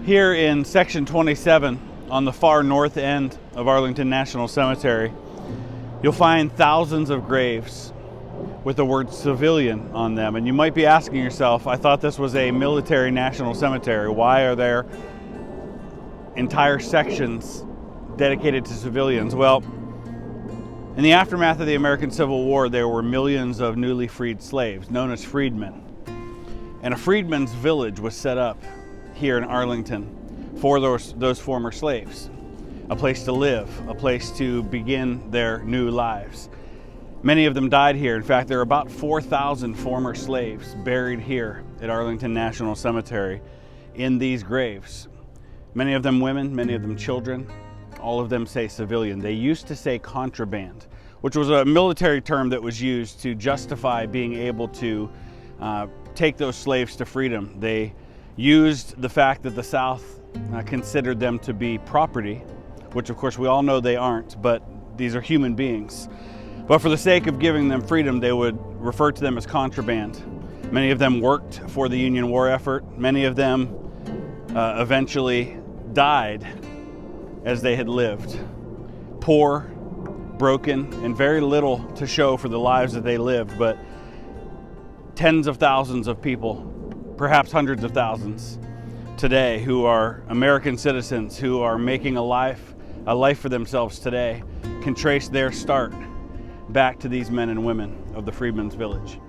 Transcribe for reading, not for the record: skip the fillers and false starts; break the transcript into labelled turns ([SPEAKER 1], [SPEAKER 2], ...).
[SPEAKER 1] Here in section 27 on the far north end of Arlington National Cemetery, you'll find thousands of graves with the word civilian on them. And you might be asking yourself, I thought this was a military national cemetery. Why are there entire sections dedicated to civilians? Well, in the aftermath of the American Civil War, there were millions of newly freed slaves, known as freedmen. And a freedman's village was set up here in Arlington for those former slaves. A place to live, a place to begin their new lives. Many of them died here. In fact, there are about 4,000 former slaves buried here at Arlington National Cemetery in these graves. Many of them women, many of them children, all of them say civilian. They used to say contraband, which was a military term that was used to justify being able to take those slaves to freedom. They used the fact that the South considered them to be property, which of course we all know they aren't, but these are human beings. But for the sake of giving them freedom, they would refer to them as contraband. Many of them worked for the Union war effort. Many of them eventually died as they had lived. Poor, broken, and very little to show for the lives that they lived, but tens of thousands of people, perhaps hundreds of thousands today, who are American citizens, who are making a life for themselves today, can trace their start back to these men and women of the Freedmen's Village.